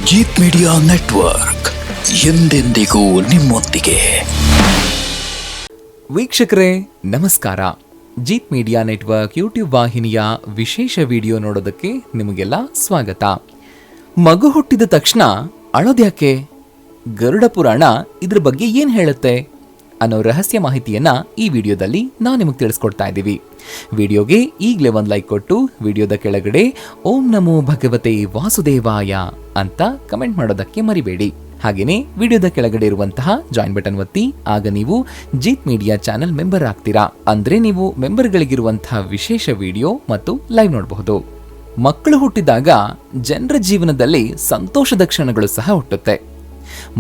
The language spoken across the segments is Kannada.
ಜೀತ್ ಮೀಡಿಯಾ ನೆಟ್ವರ್ಕ್ ಎಂದೆಂದಿಗೂ ನಿಮ್ಮೊಂದಿಗೆ. ವೀಕ್ಷಕರೇ ನಮಸ್ಕಾರ. ಜೀತ್ ಮೀಡಿಯಾ ನೆಟ್ವರ್ಕ್ ಯೂಟ್ಯೂಬ್ ವಾಹಿನಿಯ ವಿಶೇಷ ವಿಡಿಯೋ ನೋಡೋದಕ್ಕೆ ನಿಮಗೆಲ್ಲ ಸ್ವಾಗತ. ಮಗು ಹುಟ್ಟಿದ ತಕ್ಷಣ ಅಳೋದ್ಯಾಕೆ? ಗರುಡ ಪುರಾಣ ಇದ್ರ ಬಗ್ಗೆ ಏನ್ ಹೇಳುತ್ತೆ ಅನ್ನೋ ರಹಸ್ಯ ಮಾಹಿತಿಯನ್ನ ಈ ವಿಡಿಯೋದಲ್ಲಿ ನಾವು ನಿಮಗೆ ತಿಳಿಸ್ಕೊಡ್ತಾ ಇದ್ದೀವಿ. ವಿಡಿಯೋಗೆ ಈಗಲೇ ಒಂದು ಲೈಕ್ ಕೊಟ್ಟು ವಿಡಿಯೋದ ಕೆಳಗಡೆ ಓಂ ನಮೋ ಭಗವತೆ ವಾಸುದೇವಾಯ ಅಂತ ಕಮೆಂಟ್ ಮಾಡೋದಕ್ಕೆ ಮರಿಬೇಡಿ. ಹಾಗೇನೆ ವಿಡಿಯೋದ ಕೆಳಗಡೆ ಇರುವಂತಹ ಜಾಯಿನ್ ಬಟನ್ ಒತ್ತಿ, ಆಗ ನೀವು ಜೀತ್ ಮೀಡಿಯಾ ಚಾನೆಲ್ ಮೆಂಬರ್ ಆಗ್ತೀರಾ. ಅಂದ್ರೆ ನೀವು ಮೆಂಬರ್ಗಳಿಗಿರುವಂತಹ ವಿಶೇಷ ವಿಡಿಯೋ ಮತ್ತು ಲೈವ್ ನೋಡಬಹುದು. ಮಕ್ಕಳು ಹುಟ್ಟಿದಾಗ ಜನರ ಜೀವನದಲ್ಲಿ ಸಂತೋಷದ ಕ್ಷಣಗಳು ಸಹ ಹುಟ್ಟುತ್ತೆ.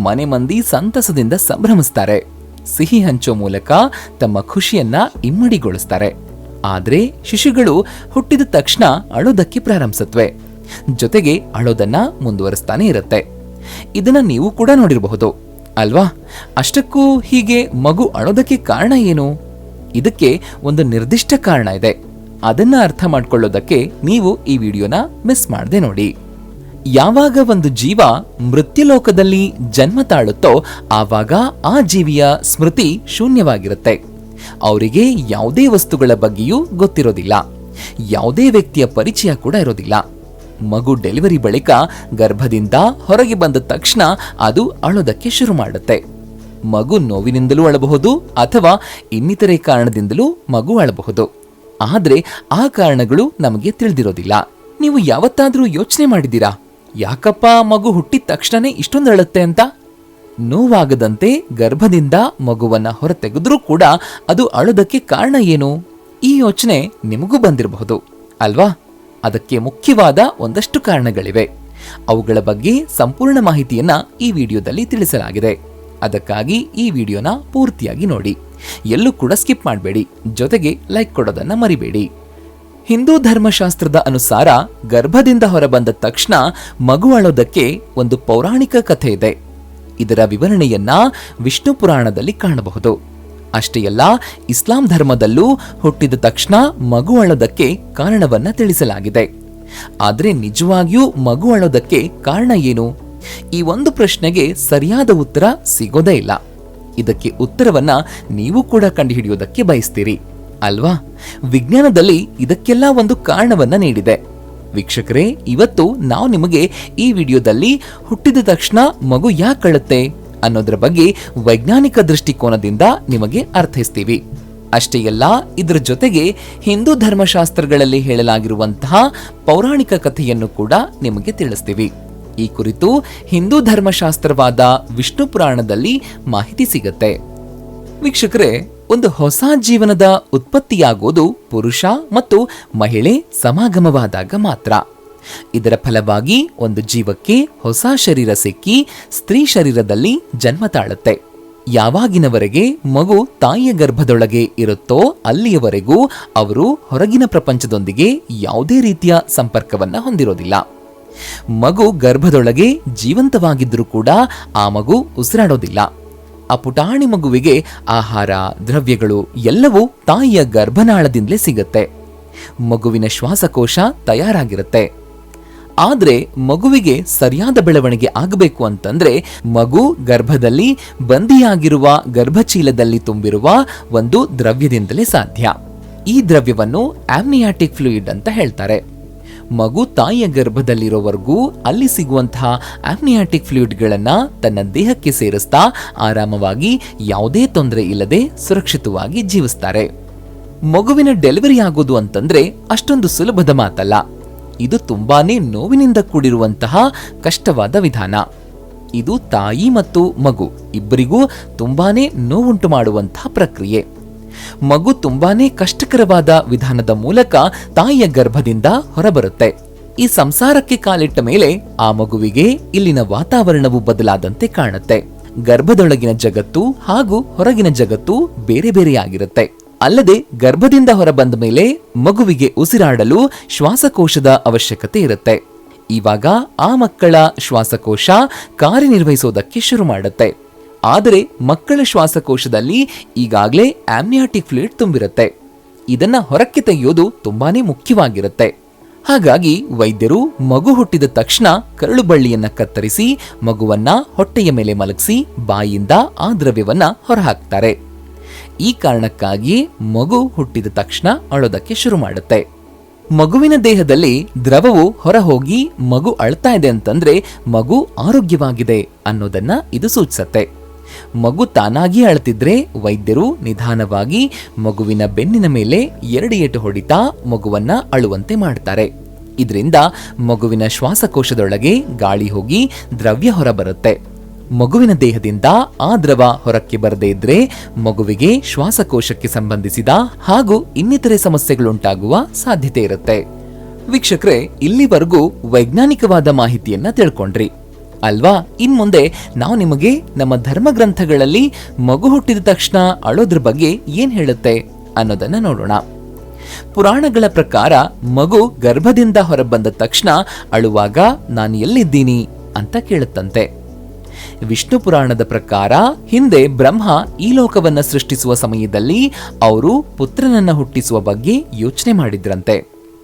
ಮನೆ ಮಂದಿ ಸಂತಸದಿಂದ ಸಂಭ್ರಮಿಸ್ತಾರೆ. ಸಿಹಿ ಹಂಚೋ ಮೂಲಕ ತಮ್ಮ ಖುಷಿಯನ್ನ ಇಮ್ಮಡಿಗೊಳಿಸ್ತಾರೆ. ಆದ್ರೆ ಶಿಶುಗಳು ಹುಟ್ಟಿದ ತಕ್ಷಣ ಅಳೋದಕ್ಕೆ ಪ್ರಾರಂಭಿಸುತ್ತವೆ. ಜೊತೆಗೆ ಅಳೋದನ್ನ ಮುಂದುವರಿಸ್ತಾನೆ ಇರುತ್ತೆ. ಇದನ್ನ ನೀವು ಕೂಡ ನೋಡಿರಬಹುದು ಅಲ್ವಾ? ಅಷ್ಟಕ್ಕೂ ಹೀಗೆ ಮಗು ಅಳೋದಕ್ಕೆ ಕಾರಣ ಏನು? ಇದಕ್ಕೆ ಒಂದು ನಿರ್ದಿಷ್ಟ ಕಾರಣ ಇದೆ. ಅದನ್ನ ಅರ್ಥ ಮಾಡ್ಕೊಳ್ಳೋದಕ್ಕೆ ನೀವು ಈ ವಿಡಿಯೋನ ಮಿಸ್ ಮಾಡದೆ ನೋಡಿ. ಯಾವಾಗ ಒಂದು ಜೀವ ಮೃತ್ಯುಲೋಕದಲ್ಲಿ ಜನ್ಮ ತಾಳುತ್ತೋ ಆವಾಗ ಆ ಜೀವಿಯ ಸ್ಮೃತಿ ಶೂನ್ಯವಾಗಿರುತ್ತೆ. ಅವರಿಗೆ ಯಾವುದೇ ವಸ್ತುಗಳ ಬಗ್ಗೆಯೂ ಗೊತ್ತಿರೋದಿಲ್ಲ. ಯಾವುದೇ ವ್ಯಕ್ತಿಯ ಪರಿಚಯ ಕೂಡ ಇರೋದಿಲ್ಲ. ಮಗು ಡೆಲಿವರಿ ಬಳಿಕ ಗರ್ಭದಿಂದ ಹೊರಗೆ ಬಂದ ತಕ್ಷಣ ಅದು ಅಳೋದಕ್ಕೆ ಶುರು ಮಾಡುತ್ತೆ. ಮಗು ನೋವಿನಿಂದಲೂ ಅಳಬಹುದು ಅಥವಾ ಇನ್ನಿತರೆ ಕಾರಣದಿಂದಲೂ ಮಗು ಅಳಬಹುದು. ಆದ್ರೆ ಆ ಕಾರಣಗಳು ನಮಗೆ ತಿಳಿದಿರೋದಿಲ್ಲ. ನೀವು ಯಾವತ್ತಾದ್ರೂ ಯೋಚನೆ ಮಾಡಿದ್ದೀರಾ, ಯಾಕಪ್ಪ ಮಗು ಹುಟ್ಟಿದ ತಕ್ಷಣನೇ ಇಷ್ಟೊಂದು ಅಳುತ್ತೆ ಅಂತ? ನೋವಾಗದಂತೆ ಗರ್ಭದಿಂದ ಮಗುವನ್ನ ಹೊರತೆಗೆದ್ರೂ ಕೂಡ ಅದು ಅಳೋದಕ್ಕೆ ಕಾರಣ ಏನು? ಈ ಯೋಚನೆ ನಿಮಗೂ ಬಂದಿರಬಹುದು ಅಲ್ವಾ? ಅದಕ್ಕೆ ಮುಖ್ಯವಾದ ಒಂದಷ್ಟು ಕಾರಣಗಳಿವೆ. ಅವುಗಳ ಬಗ್ಗೆ ಸಂಪೂರ್ಣ ಮಾಹಿತಿಯನ್ನ ಈ ವಿಡಿಯೋದಲ್ಲಿ ತಿಳಿಸಲಾಗಿದೆ. ಅದಕ್ಕಾಗಿ ಈ ವಿಡಿಯೋನ ಪೂರ್ತಿಯಾಗಿ ನೋಡಿ. ಎಲ್ಲೂ ಕೂಡ ಸ್ಕಿಪ್ ಮಾಡಬೇಡಿ. ಜೊತೆಗೆ ಲೈಕ್ ಕೊಡೋದನ್ನ ಮರಿಬೇಡಿ. ಹಿಂದೂ ಧರ್ಮಶಾಸ್ತ್ರದ ಅನುಸಾರ ಗರ್ಭದಿಂದ ಹೊರಬಂದ ತಕ್ಷಣ ಮಗು ಅಳೋದಕ್ಕೆ ಒಂದು ಪೌರಾಣಿಕ ಕಥೆ ಇದೆ. ಇದರ ವಿವರಣೆಯನ್ನ ವಿಷ್ಣು ಪುರಾಣದಲ್ಲಿ ಕಾಣಬಹುದು. ಅಷ್ಟೇ ಅಲ್ಲ, ಇಸ್ಲಾಂ ಧರ್ಮದಲ್ಲೂ ಹುಟ್ಟಿದ ತಕ್ಷಣ ಮಗು ಅಳೋದಕ್ಕೆ ಕಾರಣವನ್ನ ತಿಳಿಸಲಾಗಿದೆ. ಆದ್ರೆ ನಿಜವಾಗಿಯೂ ಮಗು ಅಳೋದಕ್ಕೆ ಕಾರಣ ಏನು? ಈ ಒಂದು ಪ್ರಶ್ನೆಗೆ ಸರಿಯಾದ ಉತ್ತರ ಸಿಗೋದೇ ಇಲ್ಲ. ಇದಕ್ಕೆ ಉತ್ತರವನ್ನ ನೀವು ಕೂಡ ಕಂಡುಹಿಡಿಯೋದಕ್ಕೆ ಬಯಸ್ತೀರಿ ಅಲ್ವಾ? ವಿಜ್ಞಾನದಲ್ಲಿ ಇದಕ್ಕೆಲ್ಲ ಒಂದು ಕಾರಣವನ್ನ ನೀಡಿದೆ. ವೀಕ್ಷಕರೇ, ಇವತ್ತು ನಾವು ನಿಮಗೆ ಈ ವಿಡಿಯೋದಲ್ಲಿ ಹುಟ್ಟಿದ ತಕ್ಷಣ ಮಗು ಯಾಕೆ ಅಳುತ್ತೆ ಅನ್ನೋದ್ರ ಬಗ್ಗೆ ವೈಜ್ಞಾನಿಕ ದೃಷ್ಟಿಕೋನದಿಂದ ನಿಮಗೆ ಅರ್ಥೈಸ್ತೀವಿ. ಅಷ್ಟೇ ಅಲ್ಲ, ಇದರ ಜೊತೆಗೆ ಹಿಂದೂ ಧರ್ಮಶಾಸ್ತ್ರಗಳಲ್ಲಿ ಹೇಳಲಾಗಿರುವಂತಹ ಪೌರಾಣಿಕ ಕಥೆಯನ್ನು ಕೂಡ ನಿಮಗೆ ತಿಳಿಸ್ತೀವಿ. ಈ ಕುರಿತು ಹಿಂದೂ ಧರ್ಮಶಾಸ್ತ್ರವಾದ ವಿಷ್ಣು ಪುರಾಣದಲ್ಲಿ ಮಾಹಿತಿ ಸಿಗುತ್ತೆ. ವೀಕ್ಷಕರೇ, ಒಂದು ಹೊಸ ಜೀವನದ ಉತ್ಪತ್ತಿಯಾಗೋದು ಪುರುಷ ಮತ್ತು ಮಹಿಳೆ ಸಮಾಗಮವಾದಾಗ ಮಾತ್ರ. ಇದರ ಫಲವಾಗಿ ಒಂದು ಜೀವಕ್ಕೆ ಹೊಸ ಶರೀರ ಸಿಕ್ಕಿ ಸ್ತ್ರೀ ಶರೀರದಲ್ಲಿ ಜನ್ಮ ತಾಳುತ್ತೆ. ಯಾವಾಗಿನವರೆಗೆ ಮಗು ತಾಯಿಯ ಗರ್ಭದೊಳಗೆ ಇರುತ್ತೋ ಅಲ್ಲಿಯವರೆಗೂ ಅವರು ಹೊರಗಿನ ಪ್ರಪಂಚದೊಂದಿಗೆ ಯಾವುದೇ ರೀತಿಯ ಸಂಪರ್ಕವನ್ನ ಹೊಂದಿರೋದಿಲ್ಲ. ಮಗು ಗರ್ಭದೊಳಗೆ ಜೀವಂತವಾಗಿದ್ರೂ ಕೂಡ ಆ ಮಗು ಉಸಿರಾಡೋದಿಲ್ಲ. ಆ ಪುಟಾಣಿ ಮಗುವಿಗೆ ಆಹಾರ, ದ್ರವ್ಯಗಳು ಎಲ್ಲವೂ ತಾಯಿಯ ಗರ್ಭನಾಳದಿಂದಲೇ ಸಿಗುತ್ತೆ. ಮಗುವಿನ ಶ್ವಾಸಕೋಶ ತಯಾರಾಗಿರುತ್ತೆ. ಆದ್ರೆ ಮಗುವಿಗೆ ಸರಿಯಾದ ಬೆಳವಣಿಗೆ ಆಗಬೇಕು ಅಂತಂದ್ರೆ ಮಗು ಗರ್ಭದಲ್ಲಿ ಬಂದಿಯಾಗಿರುವ ಗರ್ಭಚೀಲದಲ್ಲಿ ತುಂಬಿರುವ ಒಂದು ದ್ರವ್ಯದಿಂದಲೇ ಸಾಧ್ಯ. ಈ ದ್ರವ್ಯವನ್ನು ಆಮ್ನಿಯಾಟಿಕ್ ಫ್ಲೂಯಿಡ್ ಅಂತ ಹೇಳ್ತಾರೆ. ಮಗು ತಾಯಿಯ ಗರ್ಭದಲ್ಲಿರೋವರೆಗೂ ಅಲ್ಲಿ ಸಿಗುವಂತಹ ಆಮ್ನಿಯಾಟಿಕ್ ಫ್ಲೂಯಿಡ್ಗಳನ್ನ ತನ್ನ ದೇಹಕ್ಕೆ ಸೇರಿಸ್ತಾ ಆರಾಮವಾಗಿ ಯಾವುದೇ ತೊಂದರೆ ಇಲ್ಲದೆ ಸುರಕ್ಷಿತವಾಗಿ ಜೀವಿಸ್ತಾರೆ. ಮಗುವಿನ ಡೆಲಿವರಿ ಆಗೋದು ಅಂತಂದ್ರೆ ಅಷ್ಟೊಂದು ಸುಲಭದ ಮಾತಲ್ಲ. ಇದು ತುಂಬಾನೇ ನೋವಿನಿಂದ ಕೂಡಿರುವಂತಹ ಕಷ್ಟವಾದ ವಿಧಾನ. ಇದು ತಾಯಿ ಮತ್ತು ಮಗು ಇಬ್ಬರಿಗೂ ತುಂಬಾನೇ ನೋವುಂಟು ಮಾಡುವಂತಹ ಪ್ರಕ್ರಿಯೆ. ಮಗು ತುಂಬಾನೇ ಕಷ್ಟಕರವಾದ ವಿಧಾನದ ಮೂಲಕ ತಾಯಿಯ ಗರ್ಭದಿಂದ ಹೊರಬರುತ್ತೆ. ಈ ಸಂಸಾರಕ್ಕೆ ಕಾಲಿಟ್ಟ ಮೇಲೆ ಆ ಮಗುವಿಗೆ ಇಲ್ಲಿನ ವಾತಾವರಣವು ಬದಲಾದಂತೆ ಕಾಣುತ್ತೆ. ಗರ್ಭದೊಳಗಿನ ಜಗತ್ತು ಹಾಗೂ ಹೊರಗಿನ ಜಗತ್ತು ಬೇರೆ ಬೇರೆಯಾಗಿರುತ್ತೆ. ಅಲ್ಲದೆ ಗರ್ಭದಿಂದ ಹೊರಬಂದ ಮೇಲೆ ಮಗುವಿಗೆ ಉಸಿರಾಡಲು ಶ್ವಾಸಕೋಶದ ಅವಶ್ಯಕತೆ ಇರುತ್ತೆ. ಇವಾಗ ಆ ಮಕ್ಕಳ ಶ್ವಾಸಕೋಶ ಕಾರ್ಯನಿರ್ವಹಿಸೋದಕ್ಕೆ ಶುರು ಮಾಡುತ್ತೆ. ಆದರೆ ಮಕ್ಕಳ ಶ್ವಾಸಕೋಶದಲ್ಲಿ ಈಗಾಗಲೇ ಆಮ್ನಿಯಾಟಿಕ್ ಫ್ಲೂಯಿಡ್ ತುಂಬಿರುತ್ತೆ. ಇದನ್ನ ಹೊರಕ್ಕೆ ತೆಗೆಯೋದು ತುಂಬಾನೇ ಮುಖ್ಯವಾಗಿರುತ್ತೆ. ಹಾಗಾಗಿ ವೈದ್ಯರು ಮಗು ಹುಟ್ಟಿದ ತಕ್ಷಣ ಕರಳು ಬಳ್ಳಿಯನ್ನ ಕತ್ತರಿಸಿ ಮಗುವನ್ನ ಹೊಟ್ಟೆಯ ಮೇಲೆ ಮಲಗಿಸಿ ಬಾಯಿಯಿಂದ ಆ ದ್ರವ್ಯವನ್ನ ಹೊರಹಾಕ್ತಾರೆ. ಈ ಕಾರಣಕ್ಕಾಗಿ ಮಗು ಹುಟ್ಟಿದ ತಕ್ಷಣ ಅಳೋದಕ್ಕೆ ಶುರು ಮಾಡುತ್ತೆ. ಮಗುವಿನ ದೇಹದಲ್ಲಿ ದ್ರವವು ಹೊರಹೋಗಿ ಮಗು ಅಳ್ತಾ ಇದೆ ಅಂತಂದ್ರೆ ಮಗು ಆರೋಗ್ಯವಾಗಿದೆ ಅನ್ನೋದನ್ನ ಇದು ಸೂಚಿಸುತ್ತೆ. ಮಗು ತಾನಾಗಿ ಅಳ್ತಿದ್ರೆ ವೈದ್ಯರು ನಿಧಾನವಾಗಿ ಮಗುವಿನ ಬೆನ್ನಿನ ಮೇಲೆ 2 ಏಟು ಹೊಡಿತಾ ಮಗುವನ್ನ ಅಳುವಂತೆ ಮಾಡ್ತಾರೆ. ಇದರಿಂದ ಮಗುವಿನ ಶ್ವಾಸಕೋಶದೊಳಗೆ ಗಾಳಿ ಹೋಗಿ ದ್ರವ್ಯ ಹೊರಬರುತ್ತೆ. ಮಗುವಿನ ದೇಹದಿಂದ ಆ ದ್ರವ ಹೊರಕ್ಕೆ ಬರದೇ ಇದ್ರೆ ಮಗುವಿಗೆ ಶ್ವಾಸಕೋಶಕ್ಕೆ ಸಂಬಂಧಿಸಿದ ಹಾಗೂ ಇನ್ನಿತರೆ ಸಮಸ್ಯೆಗಳುಂಟಾಗುವ ಸಾಧ್ಯತೆ ಇರುತ್ತೆ. ವೀಕ್ಷಕರೇ, ಇಲ್ಲಿವರೆಗೂ ವೈಜ್ಞಾನಿಕವಾದ ಮಾಹಿತಿಯನ್ನ ತಿಳ್ಕೊಂಡ್ರಿ ಅಲ್ವಾ? ಇನ್ಮುಂದೆ ನಾವು ನಿಮಗೆ ನಮ್ಮ ಧರ್ಮ ಗ್ರಂಥಗಳಲ್ಲಿ ಮಗು ಹುಟ್ಟಿದ ತಕ್ಷಣ ಅಳೋದ್ರ ಬಗ್ಗೆ ಏನ್ ಹೇಳುತ್ತೆ ಅನ್ನೋದನ್ನ ನೋಡೋಣ. ಪುರಾಣಗಳ ಪ್ರಕಾರ ಮಗು ಗರ್ಭದಿಂದ ಹೊರಬಂದ ತಕ್ಷಣ ಅಳುವಾಗ ನಾನು ಎಲ್ಲಿದ್ದೀನಿ ಅಂತ ಕೇಳುತ್ತಂತೆ. ವಿಷ್ಣು ಪುರಾಣದ ಪ್ರಕಾರ ಹಿಂದೆ ಬ್ರಹ್ಮ ಈ ಲೋಕವನ್ನ ಸೃಷ್ಟಿಸುವ ಸಮಯದಲ್ಲಿ ಅವರು ಪುತ್ರನನ್ನ ಹುಟ್ಟಿಸುವ ಬಗ್ಗೆ ಯೋಚನೆ ಮಾಡಿದ್ರಂತೆ.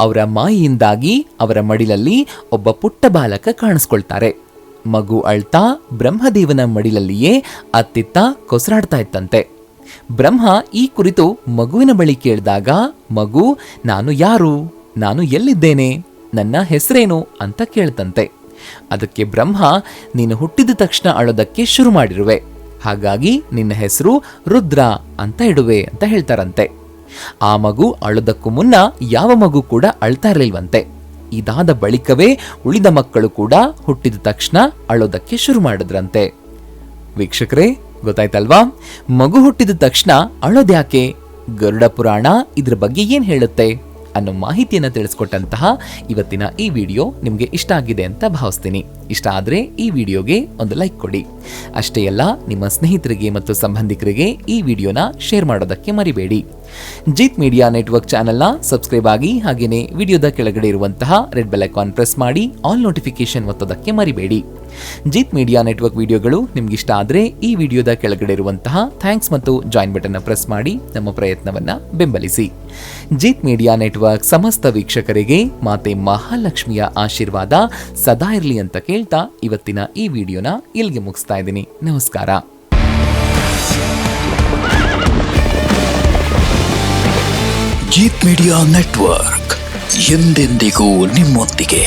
ಅವರ ಮಾಯೆಯಿಂದಾಗಿ ಅವರ ಮಡಿಲಲ್ಲಿ ಒಬ್ಬ ಪುಟ್ಟ ಬಾಲಕ ಕಾಣಿಸ್ಕೊಳ್ತಾರೆ. ಮಗು ಅಳ್ತಾ ಬ್ರಹ್ಮದೇವನ ಮಡಿಲಲ್ಲಿಯೇ ಅತ್ತಿತ್ತ ಕೊಸರಾಡ್ತಾ ಇತ್ತಂತೆ. ಬ್ರಹ್ಮ ಈ ಕುರಿತು ಮಗುವಿನ ಬಳಿ ಕೇಳಿದಾಗ ಮಗು ನಾನು ಯಾರು, ನಾನು ಎಲ್ಲಿದ್ದೇನೆ, ನನ್ನ ಹೆಸರೇನು ಅಂತ ಕೇಳ್ತಂತೆ. ಅದಕ್ಕೆ ಬ್ರಹ್ಮ, ನೀನು ಹುಟ್ಟಿದ ತಕ್ಷಣ ಅಳೋದಕ್ಕೆ ಶುರು ಮಾಡಿರುವೆ, ಹಾಗಾಗಿ ನಿನ್ನ ಹೆಸರು ರುದ್ರ ಅಂತ ಇಡುವೆ ಅಂತ ಹೇಳ್ತಾರಂತೆ. ಆ ಮಗು ಅಳೋದಕ್ಕೂ ಮುನ್ನ ಯಾವ ಮಗು ಕೂಡ ಅಳ್ತಾ ಇರಲಿಲ್ವಂತೆ. ಇದಾದ ಬಳಿಕವೇ ಉಳಿದ ಮಕ್ಕಳು ಕೂಡ ಹುಟ್ಟಿದ ತಕ್ಷಣ ಅಳೋದಕ್ಕೆ ಶುರು ಮಾಡಿದ್ರಂತೆ. ವೀಕ್ಷಕರೇ, ಗೊತ್ತಾಯ್ತಲ್ವಾ? ಮಗು ಹುಟ್ಟಿದ ತಕ್ಷಣ ಅಳೋದ್ಯಾಕೆ, ಗರುಡ ಪುರಾಣ ಇದ್ರ ಬಗ್ಗೆ ಏನ್ ಹೇಳುತ್ತೆ ಅನ್ನೋ ಮಾಹಿತಿಯನ್ನು ತಿಳಿಸ್ಕೊಟ್ಟಂತಹ ಇವತ್ತಿನ ಈ ವಿಡಿಯೋ ನಿಮಗೆ ಇಷ್ಟ ಆಗಿದೆ ಅಂತ ಭಾವಿಸ್ತೀನಿ. ಇಷ್ಟ ಆದರೆ ಈ ವಿಡಿಯೋಗೆ ಒಂದು ಲೈಕ್ ಕೊಡಿ. ಅಷ್ಟೇ ಅಲ್ಲ, ನಿಮ್ಮ ಸ್ನೇಹಿತರಿಗೆ ಮತ್ತು ಸಂಬಂಧಿಕರಿಗೆ ಈ ವಿಡಿಯೋನ ಶೇರ್ ಮಾಡೋದಕ್ಕೆ ಮರಿಬೇಡಿ. ಜೀತ್ ಮೀಡಿಯಾ ನೆಟ್ವರ್ಕ್ ಚಾನೆಲ್ನ ಸಬ್ಸ್ಕ್ರೈಬ್ ಆಗಿ, ಹಾಗೇನೆ ವಿಡಿಯೋದ ಕೆಳಗಡೆ ಇರುವಂತಹ ರೆಡ್ ಬೆಲ್ ಐಕಾನ್ ಪ್ರೆಸ್ ಮಾಡಿ ಆಲ್ ನೋಟಿಫಿಕೇಶನ್ ಒತ್ತೋದಕ್ಕೆ ಮರಿಬೇಡಿ. ಜೀತ್ ಮೀಡಿಯಾ ನೆಟ್ವರ್ಕ್ ವಿಡಿಯೋಗಳು ನಿಮ್ಗೆ ಇಷ್ಟ ಆದರೆ ಈ ವಿಡಿಯೋದ ಕೆಳಗಡೆ ಇರುವಂತಹ ಥ್ಯಾಂಕ್ಸ್ ಮತ್ತು ಜಾಯಿನ್ ಬಟನ್ ಪ್ರೆಸ್ ಮಾಡಿ ನಮ್ಮ ಪ್ರಯತ್ನವನ್ನ ಬೆಂಬಲಿಸಿ. ಜೀತ್ ಮೀಡಿಯಾ ನೆಟ್ವರ್ಕ್ ಸಮಸ್ತ ವೀಕ್ಷಕರಿಗೆ ಮಾತೆ ಮಹಾಲಕ್ಷ್ಮಿಯ ಆಶೀರ್ವಾದ ಸದಾ ಇರಲಿ ಅಂತ ಕೇಳ್ತಾ ಇವತ್ತಿನ ಈ ವಿಡಿಯೋನ ಇಲ್ಲಿಗೆ ಮುಗಿಸ್ತಾ ಇದ್ದೀನಿ. ನಮಸ್ಕಾರ. ಜೀತ್ ಮೀಡಿಯಾ ನೆಟ್ವರ್ಕ್ ಎಂದೆಂದಿಗೂ ನಿಮ್ಮೊಂದಿಗೆ.